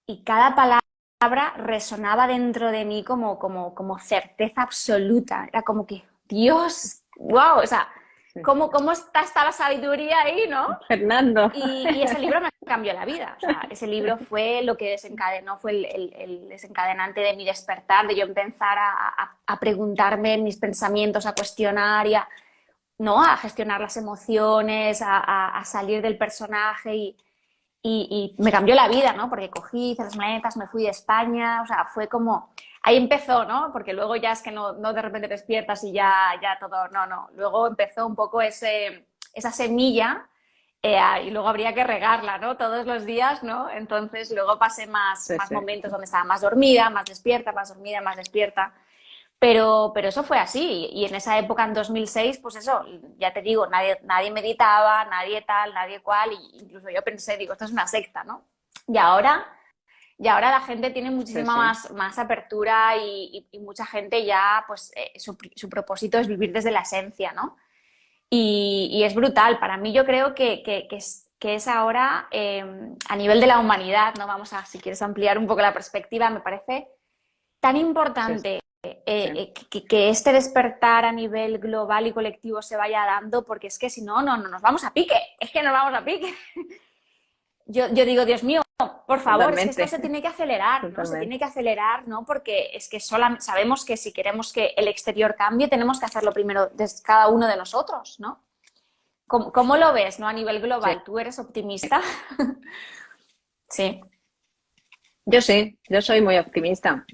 Speaker 1: y cada palabra resonaba dentro de mí como certeza absoluta. Era como que, Dios, wow, o sea, ¿cómo está la sabiduría ahí, no?
Speaker 2: Fernando.
Speaker 1: Y ese libro me cambió la vida. O sea, ese libro fue lo que desencadenó, fue el desencadenante de mi despertar, de yo empezar a preguntarme mis pensamientos, a cuestionar ¿no? A gestionar las emociones, a salir del personaje y me cambió la vida, ¿no? Porque cogí, hice las maletas, me fui de España, o sea, fue como... Ahí empezó, ¿no? Porque luego ya es que no de repente te despiertas y ya todo, no. Luego empezó un poco esa semilla y luego habría que regarla, ¿no? Todos los días, ¿no? Entonces luego pasé más,
Speaker 2: Sí,
Speaker 1: más
Speaker 2: sí.
Speaker 1: momentos donde estaba más dormida, más despierta, más dormida, más despierta. Pero eso fue así. Y en esa época, en 2006, pues eso, ya te digo, nadie meditaba, nadie tal, nadie cual. Y incluso yo pensé, digo, esto es una secta, ¿no? Y ahora, y ahora la gente tiene
Speaker 2: Sí,
Speaker 1: muchísima
Speaker 2: sí,
Speaker 1: más apertura y mucha gente ya, pues su propósito es vivir desde la esencia, ¿no? Y es brutal. Para mí yo creo que es ahora, a nivel de la humanidad, ¿no? Vamos a, si quieres ampliar un poco la perspectiva, me parece tan
Speaker 2: sí,
Speaker 1: importante
Speaker 2: sí.
Speaker 1: que este despertar a nivel global y colectivo se vaya dando, porque es que si no, no nos vamos a pique, es que nos vamos a pique. Yo digo, Dios mío, por favor, es que esto
Speaker 2: Totalmente,
Speaker 1: se tiene que acelerar, ¿no? Se tiene
Speaker 2: totalmente.
Speaker 1: que acelerar, ¿no? Porque es que sabemos que si queremos que el exterior cambie, tenemos que hacerlo primero desde cada uno de nosotros, ¿no? ¿Cómo lo ves, ¿no? A nivel
Speaker 2: Sí.
Speaker 1: global, ¿tú eres optimista? Sí.
Speaker 2: Yo sí, yo soy muy optimista.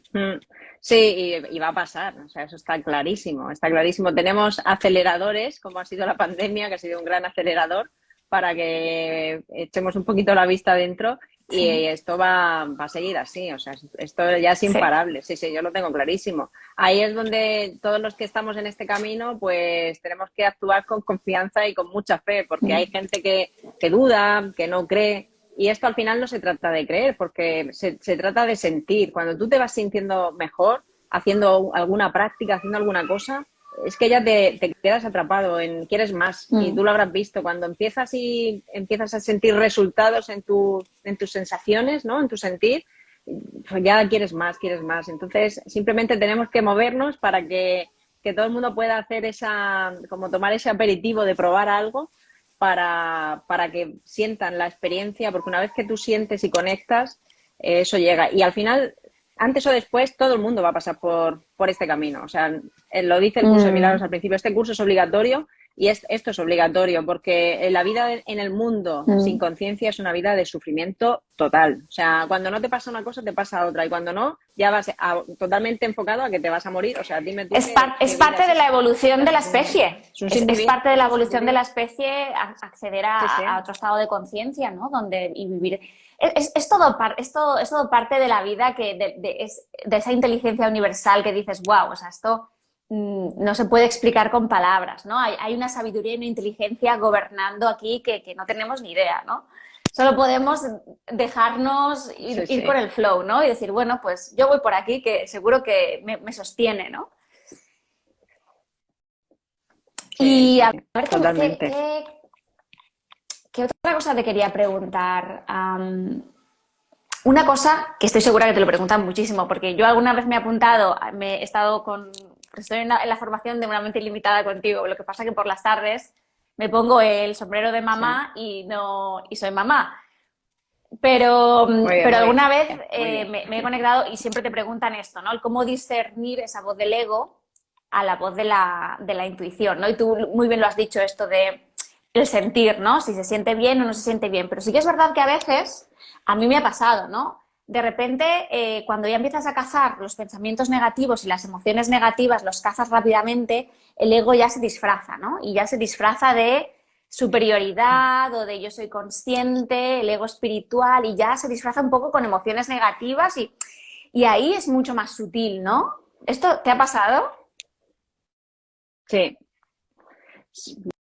Speaker 2: Sí, y va a pasar, o sea, eso está clarísimo, está clarísimo. Tenemos aceleradores, como ha sido la pandemia, que ha sido un gran acelerador para que echemos un poquito la vista dentro y
Speaker 1: Sí,
Speaker 2: esto va a seguir así, o sea, esto ya es
Speaker 1: sí.
Speaker 2: imparable, sí, sí, yo lo tengo clarísimo. Ahí es donde todos los que estamos en este camino, pues tenemos que actuar con confianza y con mucha fe, porque hay gente que duda, que no cree. Y esto al final no se trata de creer, porque se trata de sentir. Cuando tú te vas sintiendo mejor, haciendo alguna práctica, haciendo alguna cosa, es que ya te quedas atrapado en quieres más. Y tú
Speaker 1: Mm.
Speaker 2: lo habrás visto. Cuando empiezas a sentir resultados en tus sensaciones, ¿no? En tu sentir, pues ya quieres más, quieres más. Entonces, simplemente tenemos que movernos para que todo el mundo pueda hacer como tomar ese aperitivo de probar algo para que sientan la experiencia, porque una vez que tú sientes y conectas, eso llega. Y al final, antes o después, todo el mundo va a pasar por este camino. O sea, lo dice el curso de milagros
Speaker 1: Mm.
Speaker 2: al principio, este curso es obligatorio y esto es obligatorio, porque la vida en el mundo sin
Speaker 1: Mm.
Speaker 2: conciencia es una vida de sufrimiento total. O sea, cuando no te pasa una cosa, te pasa otra. Y cuando no, ya vas totalmente enfocado a que te vas a morir. O sea, dime tú
Speaker 1: Es
Speaker 2: qué vida
Speaker 1: parte
Speaker 2: es
Speaker 1: de la
Speaker 2: esa. O
Speaker 1: evolución
Speaker 2: sea,
Speaker 1: de la
Speaker 2: es
Speaker 1: especie.
Speaker 2: un sin
Speaker 1: Es
Speaker 2: vivir.
Speaker 1: parte de la evolución de la especie acceder
Speaker 2: Sí, sí.
Speaker 1: a otro estado de conciencia, ¿no? Y vivir. Es todo, es todo parte de la vida de esa inteligencia universal que dices, wow, o sea, esto no se puede explicar con palabras, ¿no? Hay una sabiduría y una inteligencia gobernando aquí que no tenemos ni idea, ¿no? Solo podemos dejarnos
Speaker 2: Sí,
Speaker 1: ir por
Speaker 2: sí.
Speaker 1: el flow, ¿no? Y decir, bueno, pues yo voy por aquí que seguro que me sostiene, ¿no?
Speaker 2: Sí,
Speaker 1: Y
Speaker 2: sí,
Speaker 1: a ver,
Speaker 2: totalmente.
Speaker 1: ¿qué otra cosa te quería preguntar? Una cosa que estoy segura que te lo preguntan muchísimo, porque yo alguna vez me he apuntado, me he estado con, estoy en la formación de una mente ilimitada contigo, lo que pasa que por las tardes me pongo el sombrero de
Speaker 2: Sí.
Speaker 1: mamá y no y soy mamá. Pero,
Speaker 2: Muy bien,
Speaker 1: pero
Speaker 2: muy
Speaker 1: alguna vez
Speaker 2: bien, muy bien.
Speaker 1: me he conectado y siempre te preguntan esto, ¿no? El cómo discernir esa voz del ego a la voz de la intuición, ¿no? Y tú muy bien lo has dicho, esto de el sentir, ¿no? Si se siente bien o no se siente bien. Pero sí que es verdad que a veces, a mí me ha pasado, ¿no? De repente, cuando ya empiezas a cazar los pensamientos negativos y las emociones negativas, los cazas rápidamente, el ego ya se disfraza, ¿no? Y ya se disfraza de superioridad o de yo soy consciente, el ego espiritual, y ya se disfraza un poco con emociones negativas y ahí es mucho más sutil, ¿no? ¿Esto te ha pasado?
Speaker 2: Sí.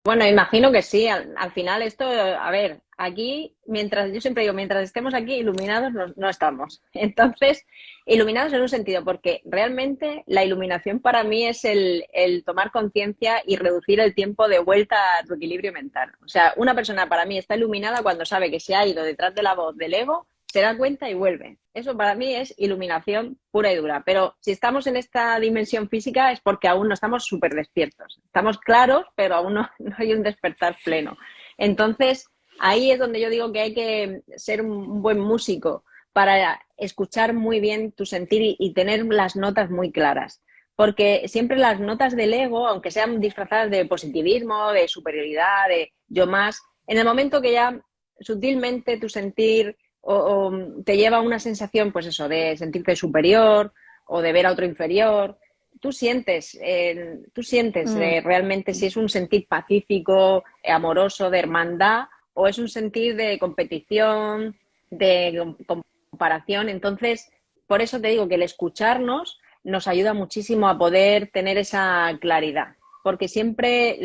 Speaker 2: Bueno, imagino que sí. Al final esto, a ver, aquí, yo siempre digo, mientras estemos aquí iluminados, no estamos. Entonces, iluminados en un sentido, porque realmente la iluminación para mí es el tomar conciencia y reducir el tiempo de vuelta a tu equilibrio mental. O sea, una persona para mí está iluminada cuando sabe que se ha ido detrás de la voz del ego, se da cuenta y vuelve. Eso para mí es iluminación pura y dura. Pero si estamos en esta dimensión física es porque aún no estamos súper despiertos. Estamos claros, pero aún no hay un despertar pleno. Entonces, ahí es donde yo digo que hay que ser un buen músico para escuchar muy bien tu sentir y tener las notas muy claras. Porque siempre las notas del ego, aunque sean disfrazadas de positivismo, de superioridad, de yo más, en el momento que ya sutilmente tu sentir o te lleva a una sensación, pues eso, de sentirte superior o de ver a otro inferior. Tú sientes
Speaker 1: Mm.
Speaker 2: realmente si es un sentir pacífico, amoroso, de hermandad, o es un sentir de competición, de comparación. Entonces, por eso te digo que el escucharnos nos ayuda muchísimo a poder tener esa claridad, porque siempre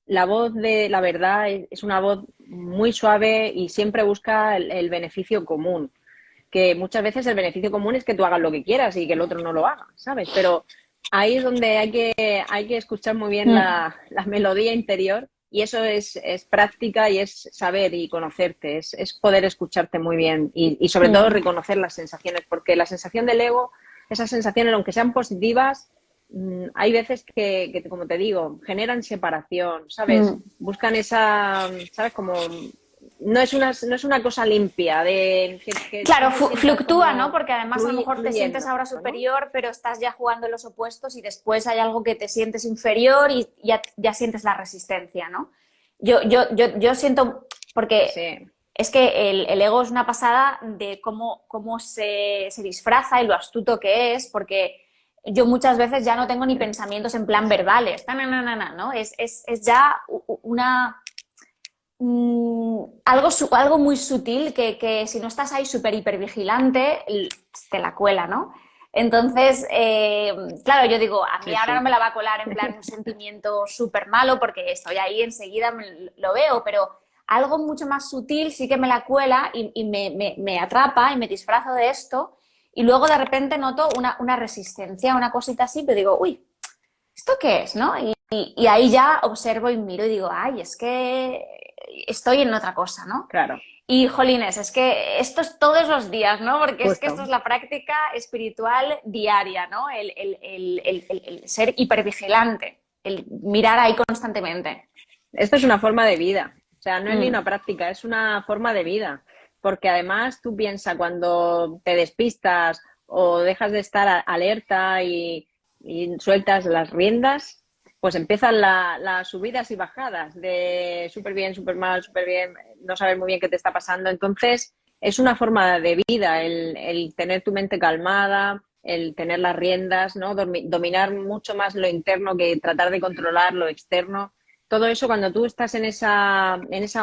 Speaker 2: la voz de la verdad es una voz muy suave y siempre busca el beneficio común, que muchas veces el beneficio común es que tú hagas lo que quieras y que el otro no lo haga, ¿sabes? Pero ahí es donde hay que escuchar muy bien la melodía interior y eso es práctica y es saber y conocerte, es poder escucharte muy bien y sobre todo reconocer las sensaciones, porque la sensación del ego, esas sensaciones, aunque sean positivas, hay veces que, como te digo, generan separación, ¿sabes? Buscan esa, ¿sabes? Como no es una cosa limpia de que tú
Speaker 1: Claro,
Speaker 2: te sientas
Speaker 1: fluctúa, ¿no?
Speaker 2: como
Speaker 1: Porque además a lo mejor te sientes
Speaker 2: fluyendo,
Speaker 1: ahora
Speaker 2: ¿no?
Speaker 1: superior, pero estás ya jugando en los opuestos y después hay algo que te sientes inferior y ya sientes la resistencia, ¿no? Yo siento, porque
Speaker 2: Sí,
Speaker 1: es que el ego es una pasada de cómo se disfraza y lo astuto que es, porque yo muchas veces ya no tengo ni pensamientos en plan verbales, ¿no? Es ya una algo muy sutil que si no estás ahí súper hipervigilante, te la cuela, ¿no? Entonces, claro, yo digo, a mí
Speaker 2: sí,
Speaker 1: ahora no
Speaker 2: sí.
Speaker 1: me la va a colar en plan un sentimiento súper malo porque estoy ahí enseguida lo veo, pero algo mucho más sutil sí que me la cuela y me atrapa y me disfrazo de esto y luego de repente noto una resistencia, una cosita así, pero digo, uy, ¿esto qué es, no? Y ahí ya observo y miro y digo, ay, es que estoy en otra cosa, ¿no?
Speaker 2: Claro,
Speaker 1: Y jolines, es que esto es todos los días, ¿no? Porque es que esto
Speaker 2: justo.
Speaker 1: es la práctica espiritual diaria, ¿no? El ser hipervigilante, el mirar ahí constantemente.
Speaker 2: Esto es una forma de vida, o sea, no es ni
Speaker 1: Mm,
Speaker 2: una práctica, es una forma de vida, porque además tú piensas cuando te despistas o dejas de estar alerta y sueltas las riendas, pues empiezan las subidas y bajadas de súper bien, súper mal, súper bien, no saber muy bien qué te está pasando. Entonces, es una forma de vida el tener tu mente calmada, el tener las riendas, ¿no? Dominar mucho más lo interno que tratar de controlar lo externo. Todo eso, cuando tú estás en esa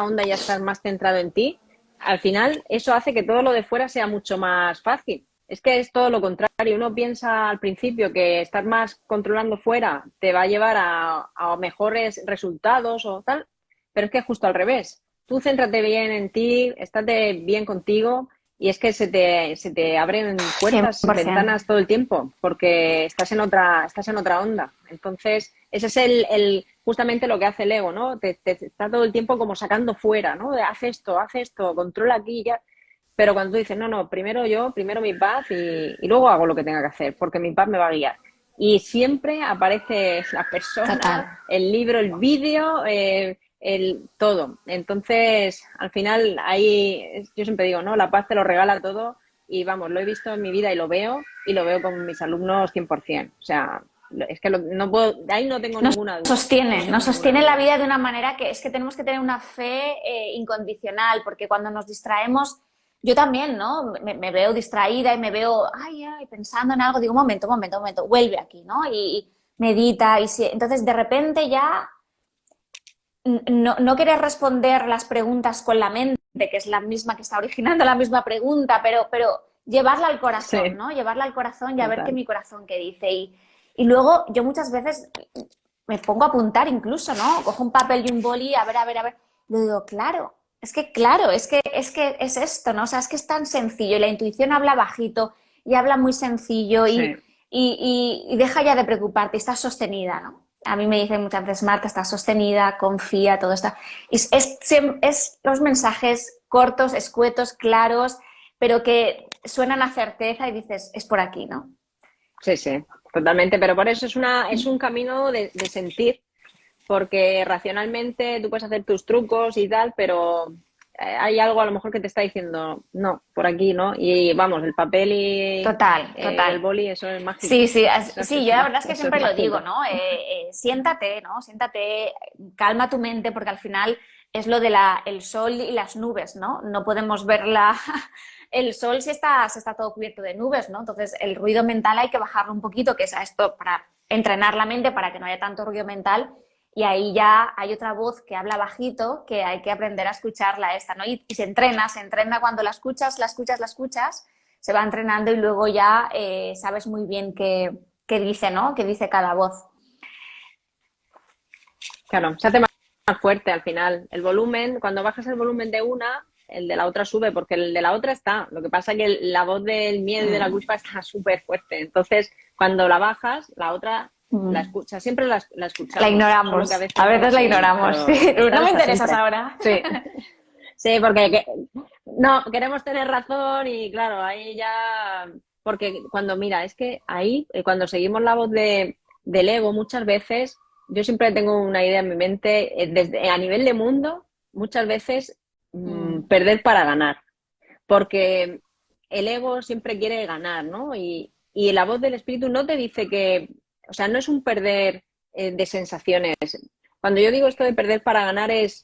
Speaker 2: onda y ya estás más centrado en ti, al final eso hace que todo lo de fuera sea mucho más fácil. Es que es todo lo contrario. Uno piensa al principio que estar más controlando fuera te va a llevar a mejores resultados o tal, pero es que es justo al revés. Tú céntrate bien en ti, estate bien contigo y es que se te abren puertas,
Speaker 1: 100%.
Speaker 2: ventanas todo el tiempo porque estás en otra onda. Entonces, ese es justamente lo que hace el ego, ¿no? Te está todo el tiempo como sacando fuera, ¿no? De, haz esto, controla aquí ya. Pero cuando tú dices, no, no, primero yo, primero mi paz y luego hago lo que tenga que hacer, porque mi paz me va a guiar. Y siempre aparece la
Speaker 1: Total.
Speaker 2: persona, el libro, el vídeo, el todo. Entonces, al final, ahí yo siempre digo, ¿no? La paz te lo regala todo y vamos, lo he visto en mi vida y lo veo con mis alumnos 100%. O sea, es que no puedo, ahí no tengo
Speaker 1: Nos
Speaker 2: ninguna duda, no
Speaker 1: sostiene,
Speaker 2: tengo
Speaker 1: nos
Speaker 2: ninguna
Speaker 1: sostiene la
Speaker 2: duda.
Speaker 1: vida de una manera que es que tenemos que tener una fe incondicional, porque cuando nos distraemos, yo también, ¿no? Me veo distraída y me veo, ay, pensando en algo, digo, un momento, vuelve aquí, ¿no? Y medita, y si, entonces de repente ya no querer responder las preguntas con la mente, que es la misma que está originando la misma pregunta, pero llevarla al corazón,
Speaker 2: Sí,
Speaker 1: ¿no? Llevarla al corazón y a ver qué
Speaker 2: total.
Speaker 1: mi corazón qué dice. Y luego yo muchas veces me pongo a apuntar incluso, ¿no? Cojo un papel y un boli, a ver. Le digo, claro, es que es esto, ¿no? O sea, es que es tan sencillo y la intuición habla bajito y habla muy sencillo
Speaker 2: Sí.
Speaker 1: y deja ya de preocuparte y estás sostenida, ¿no? A mí me dicen muchas veces, Marta, estás sostenida, confía, todo está. Es los mensajes cortos, escuetos, claros, pero que suenan a certeza y dices, es por aquí, ¿no?
Speaker 2: Sí, sí, totalmente. Pero por eso es un camino de sentir, porque racionalmente tú puedes hacer tus trucos y tal, pero hay algo a lo mejor que te está diciendo, no, por aquí, ¿no? Y vamos, el papel
Speaker 1: Total,
Speaker 2: y el
Speaker 1: total.
Speaker 2: boli, eso es
Speaker 1: Sí,
Speaker 2: mágico.
Speaker 1: sí,
Speaker 2: Eso,
Speaker 1: sí, yo la verdad es que
Speaker 2: eso es
Speaker 1: siempre lo digo,
Speaker 2: mágico.
Speaker 1: ¿no? Siéntate, ¿no? Siéntate, calma tu mente, porque al final es lo de el sol y las nubes, ¿no? No podemos ver el sol si está todo cubierto de nubes, ¿no? Entonces el ruido mental hay que bajarlo un poquito, que es a esto para entrenar la mente para que no haya tanto ruido mental. Y ahí ya hay otra voz que habla bajito, que hay que aprender a escucharla esta, ¿no? Y se entrena cuando la escuchas, se va entrenando y luego ya sabes muy bien qué dice, ¿no? Qué dice cada voz.
Speaker 2: Claro, se hace más fuerte al final. El volumen, cuando bajas el volumen de una, el de la otra sube, porque el de la otra está. Lo que pasa es que la voz del miedo y de la culpa está súper fuerte. Entonces, cuando la bajas, la otra la escucha. Siempre la escuchamos.
Speaker 1: La ignoramos.
Speaker 2: A veces,
Speaker 1: a veces la ignoramos. Sí. No me interesas
Speaker 2: siempre.
Speaker 1: ahora.
Speaker 2: Sí. Sí, porque no, queremos tener razón y claro, ahí ya... Porque cuando, mira, es que ahí, cuando seguimos la voz del ego, muchas veces, yo siempre tengo una idea en mi mente, desde, a nivel de mundo, muchas veces perder para ganar. Porque el ego siempre quiere ganar, ¿no? Y la voz del espíritu no te dice que... O sea, no es un perder de sensaciones. Cuando yo digo esto de perder para ganar es...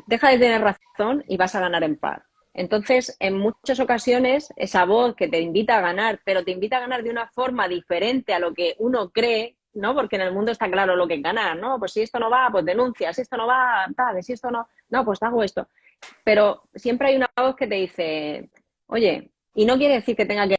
Speaker 2: Deja de tener razón y vas a ganar en paz. Entonces, en muchas ocasiones, esa voz que te invita a ganar, pero te invita a ganar de una forma diferente a lo que uno cree, ¿no? Porque en el mundo está claro lo que es ganar, ¿no? Pues si esto no va, pues denuncia, si esto no va, tal, si esto no, no, pues hago esto. Pero siempre hay una voz que te dice, oye, y no quiere decir que tenga que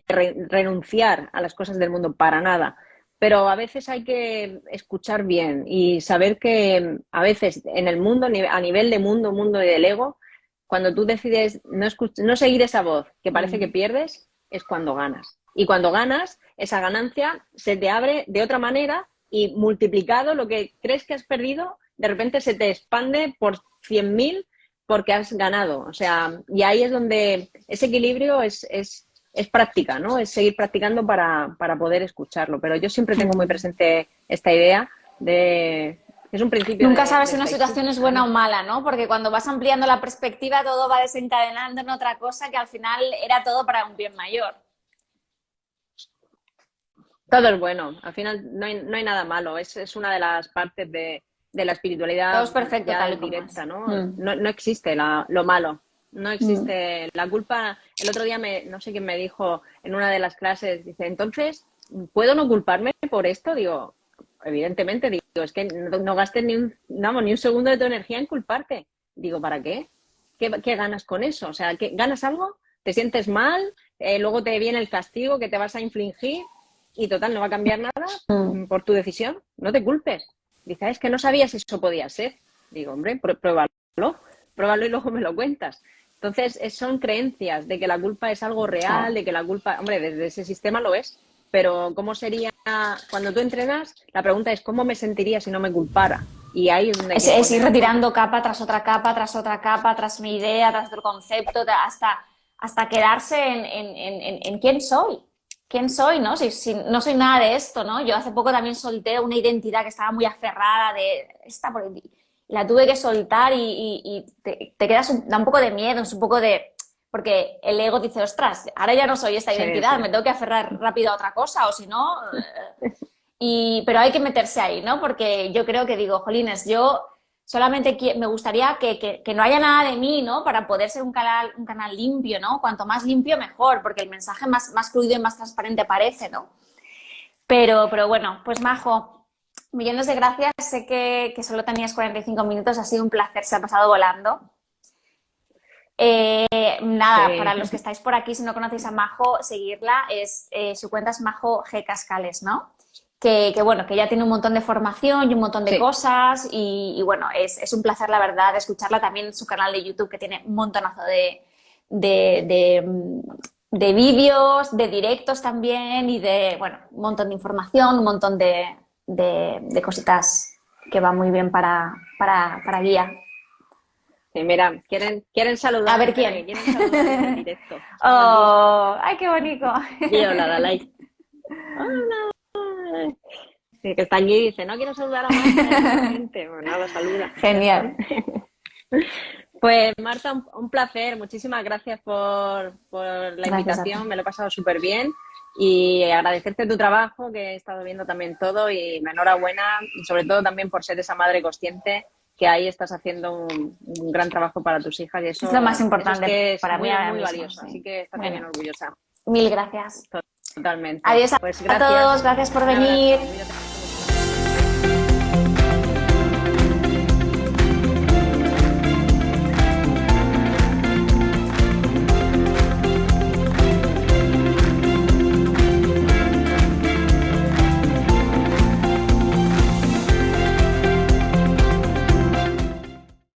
Speaker 2: renunciar a las cosas del mundo para nada, pero a veces hay que escuchar bien y saber que a veces en el mundo, a nivel de mundo y del ego, cuando tú decides no seguir esa voz que parece que pierdes, es cuando ganas. Y cuando ganas, esa ganancia se te abre de otra manera y multiplicado lo que crees que has perdido, de repente se te expande por 100.000 porque has ganado. O sea, y ahí es donde ese equilibrio es práctica, ¿no? Es seguir practicando para poder escucharlo. Pero yo siempre tengo muy presente esta idea de... Es un principio.
Speaker 1: Nunca sabes si una situación es buena o mala, ¿no? Porque cuando vas ampliando la perspectiva todo va desencadenando en otra cosa que al final era todo para un bien mayor.
Speaker 2: Todo es bueno. Al final no hay nada malo. Es una de las partes de la espiritualidad
Speaker 1: Todo es perfecto,
Speaker 2: ya
Speaker 1: tal y como
Speaker 2: directa,
Speaker 1: es.
Speaker 2: ¿no? No existe lo malo. No existe la culpa. El otro día no sé quién me dijo en una de las clases, dice, entonces, ¿puedo no culparme por esto? Digo, evidentemente, digo, es que no gastes ni un segundo de tu energía en culparte. Digo, ¿para qué? ¿Qué ganas con eso? O sea, ¿ganas algo? ¿Te sientes mal? Luego te viene el castigo que te vas a infligir y total, no va a cambiar nada por tu decisión. No te culpes. Dice, es que no sabía si eso podía ser. Digo, hombre, pruébalo y luego me lo cuentas. Entonces, son creencias de que la culpa es algo real, de que la culpa, hombre, desde ese sistema lo es, pero ¿cómo sería cuando tú entrenas? La pregunta es, ¿cómo me sentiría si no me culpara? Y ahí es donde
Speaker 1: es ir retirando capa tras otra capa, tras mi idea, tras otro concepto, hasta quedarse en quién soy. ¿Quién soy, no? Si no soy nada de esto, ¿no? Yo hace poco también solté una identidad que estaba muy aferrada la tuve que soltar y te quedas, da un poco de miedo, es un poco de... Porque el ego dice, ostras, ahora ya no soy esta identidad, me tengo que aferrar rápido a otra cosa, o si no... Pero hay que meterse ahí, ¿no? Porque yo creo que digo, jolines, yo solamente me gustaría que no haya nada de mí, ¿no? Para poder ser un canal limpio, ¿no? Cuanto más limpio, mejor, porque el mensaje más fluido y más transparente parece, ¿no? Pero bueno, pues Majo, millones de gracias. Sé que solo tenías 45 minutos, ha sido un placer, se ha pasado volando. Nada, sí. Para los que estáis por aquí, si no conocéis a Majo, seguirla. Su cuenta es Majo G. Cascales, ¿no? Que bueno, que ya tiene un montón de formación y un montón de cosas y bueno, es un placer, la verdad, escucharla también en su canal de YouTube, que tiene un montonazo de vídeos, de directos también y de, bueno, un montón de información, un montón de cositas que va muy bien para guía.
Speaker 2: Sí, mira, quieren saludar.
Speaker 1: A ver quién.
Speaker 2: Quieren saludar en directo.
Speaker 1: Oh, ¡ay, qué bonito!
Speaker 2: Hola, da like. Hola. Sí, que está aquí y dice, no quiero saludar a Marta. Bueno, nada, saluda.
Speaker 1: Genial.
Speaker 2: Pues Marta, un placer. Muchísimas gracias por la invitación. Me lo he pasado súper bien. Y agradecerte tu trabajo, que he estado viendo también todo. Y enhorabuena, y sobre todo también por ser esa madre consciente, que ahí estás haciendo un gran trabajo para tus hijas. Y eso
Speaker 1: es lo más importante,
Speaker 2: eso es que
Speaker 1: para
Speaker 2: muy,
Speaker 1: mí
Speaker 2: muy
Speaker 1: mismo,
Speaker 2: valioso. Sí. Así que estás bien orgullosa.
Speaker 1: Mil gracias.
Speaker 2: Totalmente.
Speaker 1: Adiós
Speaker 2: pues
Speaker 1: a todos, gracias por venir.